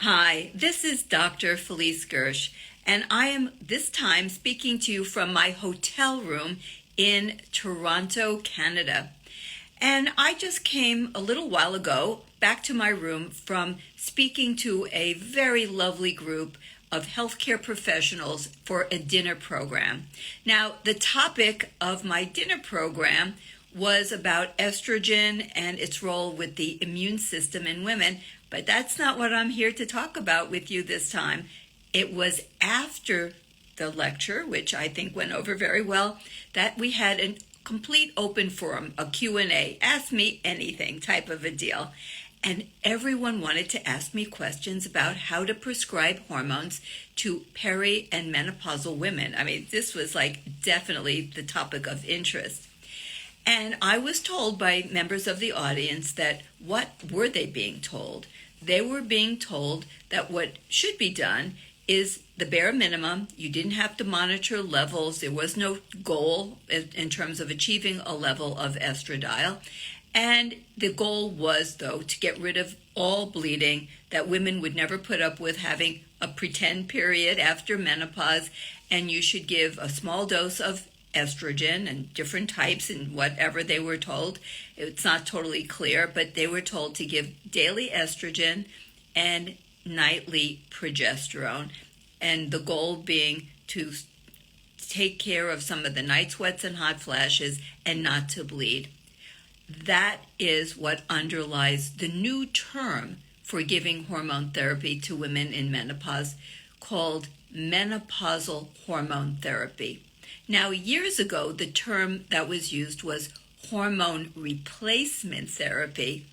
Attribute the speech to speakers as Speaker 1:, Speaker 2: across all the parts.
Speaker 1: Hi, this is Dr. Felice Gersh, and I am this time speaking to you from my hotel room in Toronto, Canada. And I just came a little while ago back to my room from speaking to a very lovely group of healthcare professionals for a dinner program. Now, the topic of my dinner program was about estrogen and its role with the immune system in women, but that's not what I'm here to talk about with you this time. It was after the lecture, which I think went over very well, that we had a complete open forum, a Q&A, ask me anything type of a deal. And everyone wanted to ask me questions about how to prescribe hormones to peri and menopausal women. I mean, this was like definitely the topic of interest. And I was told by members of the audience that what were they being told? They were being told that what should be done is the bare minimum. You didn't have to monitor levels. There was no goal in terms of achieving a level of estradiol. And the goal was, though, to get rid of all bleeding, that women would never put up with having a pretend period after menopause, and you should give a small dose of estrogen and different types and whatever they were told. It's not totally clear, but they were told to give daily estrogen and nightly progesterone, and the goal being to take care of some of the night sweats and hot flashes and not to bleed. That is what underlies the new term for giving hormone therapy to women in menopause called Menopausal Hormone Therapy. Now, years ago, the term that was used was Hormone Replacement Therapy,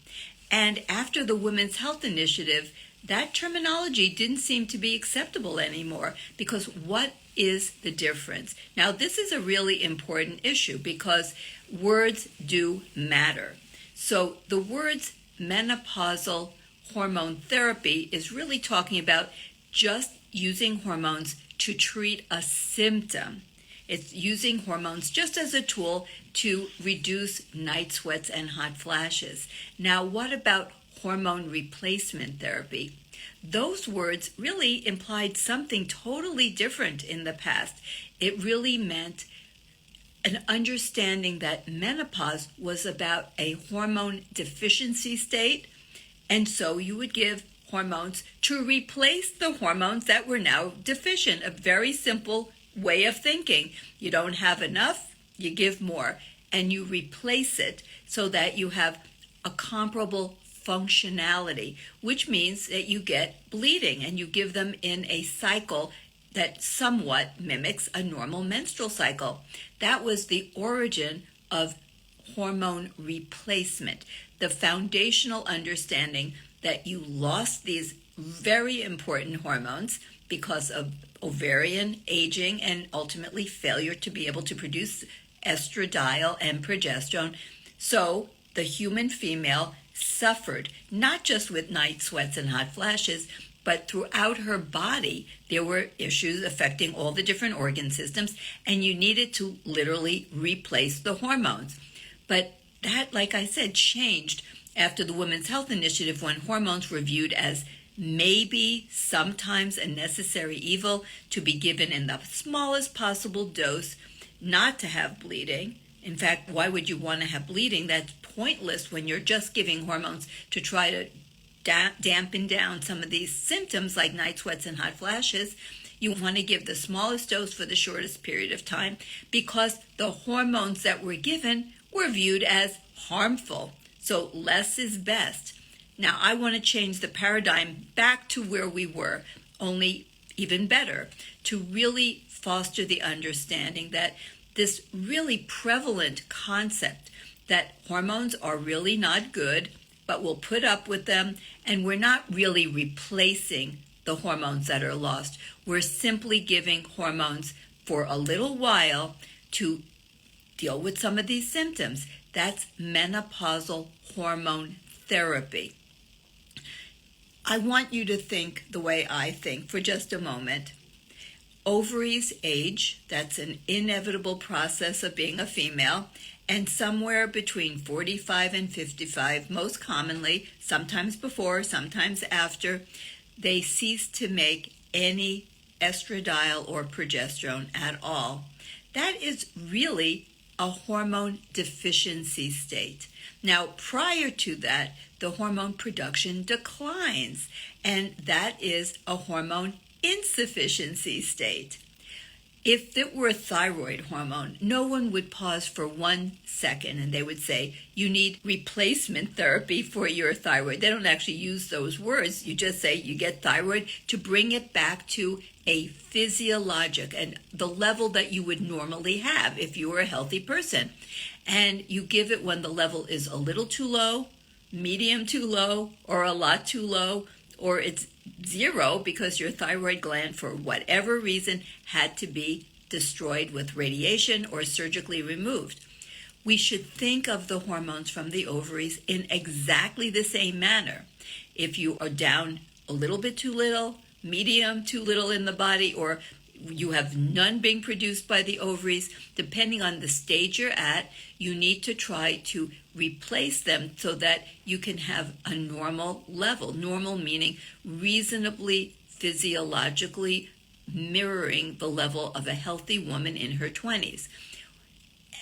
Speaker 1: and after the Women's Health Initiative, that terminology didn't seem to be acceptable anymore, because what is the difference? Now, this is a really important issue because words do matter. So the words menopausal hormone therapy is really talking about just using hormones to treat a symptom. It's using hormones just as a tool to reduce night sweats and hot flashes. Now, what about hormone replacement therapy? Those words really implied something totally different in the past. It really meant an understanding that menopause was about a hormone deficiency state, and so you would give hormones to replace the hormones that were now deficient. A very simple way of thinking. You don't have enough, you give more, and you replace it so that you have a comparable functionality, which means that you get bleeding, and you give them in a cycle that somewhat mimics a normal menstrual cycle. That was the origin of hormone replacement, the foundational understanding that you lost these very important hormones because of ovarian aging and ultimately failure to be able to produce estradiol and progesterone. So the human female suffered not just with night sweats and hot flashes, but throughout her body there were issues affecting all the different organ systems, and you needed to literally replace the hormones. But that, like I said, changed after the Women's Health Initiative, when hormones were viewed as maybe sometimes a necessary evil to be given in the smallest possible dose, not to have bleeding. In fact, why would you want to have bleeding? That's pointless when you're just giving hormones to try to dampen down some of these symptoms like night sweats and hot flashes. You want to give the smallest dose for the shortest period of time because the hormones that were given were viewed as harmful. So less is best. Now, I want to change the paradigm back to where we were, only even better, to really foster the understanding that this really prevalent concept that hormones are really not good, but we'll put up with them, and we're not really replacing the hormones that are lost. We're simply giving hormones for a little while to deal with some of these symptoms. That's menopausal hormone therapy. I want you to think the way I think for just a moment. Ovaries age, that's an inevitable process of being a female, and somewhere between 45 and 55, most commonly, sometimes before, sometimes after, they cease to make any estradiol or progesterone at all. That is really a hormone deficiency state. Now, prior to that, the hormone production declines, and that is a hormone insufficiency state. If it were a thyroid hormone, no one would pause for 1 second and they would say, you need replacement therapy for your thyroid. They don't actually use those words. You just say you get thyroid to bring it back to a physiologic and the level that you would normally have if you were a healthy person. And you give it when the level is a little too low, medium too low, or a lot too low, or it's zero because your thyroid gland, for whatever reason, had to be destroyed with radiation or surgically removed. We should think of the hormones from the ovaries in exactly the same manner. If you are down a little bit too little, medium too little in the body, or you have none being produced by the ovaries, depending on the stage you're at, you need to try to replace them so that you can have a normal level. Normal meaning reasonably physiologically mirroring the level of a healthy woman in her 20s.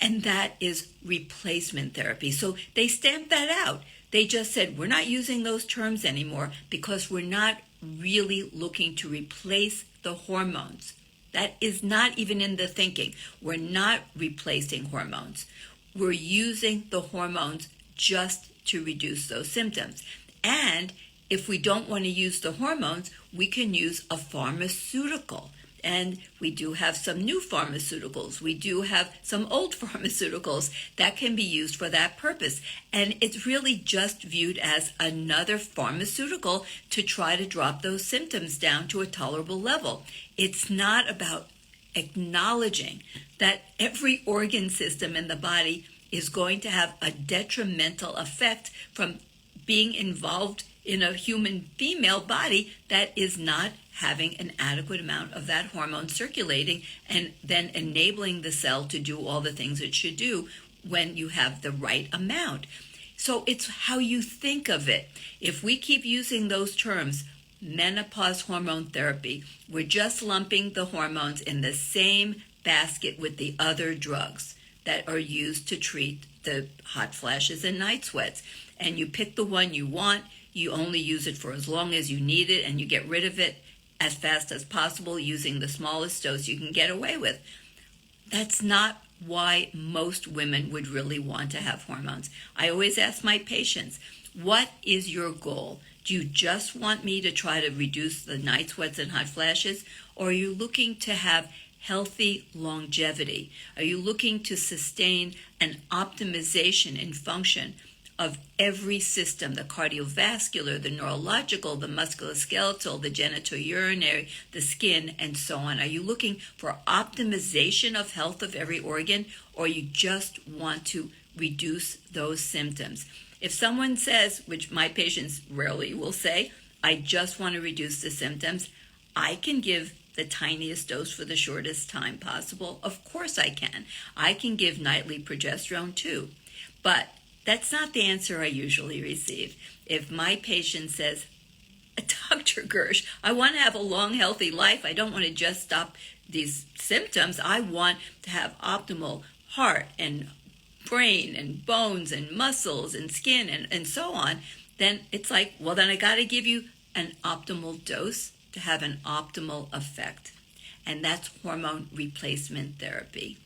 Speaker 1: And that is replacement therapy. So they stamped that out. They just said, we're not using those terms anymore because we're not really looking to replace the hormones. That is not even in the thinking. We're not replacing hormones. We're using the hormones just to reduce those symptoms. And if we don't want to use the hormones, we can use a pharmaceutical. And we do have some new pharmaceuticals. We do have some old pharmaceuticals that can be used for that purpose. And it's really just viewed as another pharmaceutical to try to drop those symptoms down to a tolerable level. It's not about acknowledging that every organ system in the body is going to have a detrimental effect from being involved in a human female body that is not having an adequate amount of that hormone circulating and then enabling the cell to do all the things it should do when you have the right amount. So it's how you think of it. If we keep using those terms, menopause hormone therapy, we're just lumping the hormones in the same basket with the other drugs that are used to treat the hot flashes and night sweats. And you pick the one you want, you only use it for as long as you need it, and you get rid of it as fast as possible using the smallest dose you can get away with. That's not why most women would really want to have hormones. I always ask my patients, what is your goal? Do you just want me to try to reduce the night sweats and hot flashes? Or are you looking to have healthy longevity? Are you looking to sustain an optimization in function of every system, the cardiovascular, the neurological, the musculoskeletal, the genitourinary, the skin, and so on? Are you looking for optimization of health of every organ, or you just want to reduce those symptoms? If someone says, which my patients rarely will say, I just want to reduce the symptoms, I can give the tiniest dose for the shortest time possible. Of course I can. I can give nightly progesterone too. But that's not the answer I usually receive. If my patient says, Dr. Gersh, I want to have a long, healthy life. I don't want to just stop these symptoms. I want to have optimal heart and brain and bones and muscles and skin and so on. Then it's like, well, then I got to give you an optimal dose to have an optimal effect. And that's hormone replacement therapy.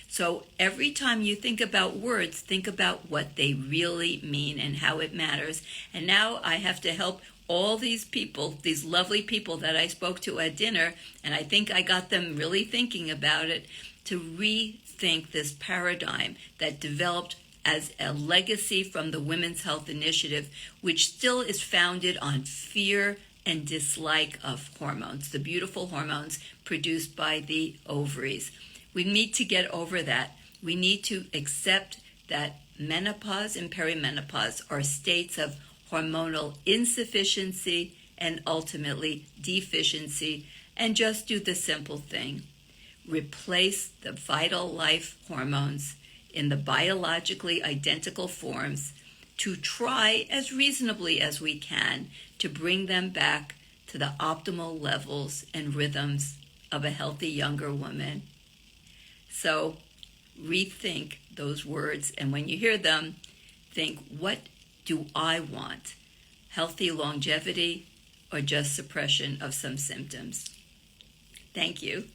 Speaker 1: So every time you think about words, think about what they really mean and how it matters. And now I have to help all these people, these lovely people that I spoke to at dinner, and I think I got them really thinking about it, to rethink this paradigm that developed as a legacy from the Women's Health Initiative, which still is founded on fear and dislike of hormones, the beautiful hormones produced by the ovaries. We need to get over that. We need to accept that menopause and perimenopause are states of hormonal insufficiency and ultimately deficiency, and just do the simple thing. Replace the vital life hormones in the biologically identical forms to try as reasonably as we can to bring them back to the optimal levels and rhythms of a healthy younger woman. So rethink those words, and when you hear them, think, what do I want? Healthy longevity or just suppression of some symptoms? Thank you.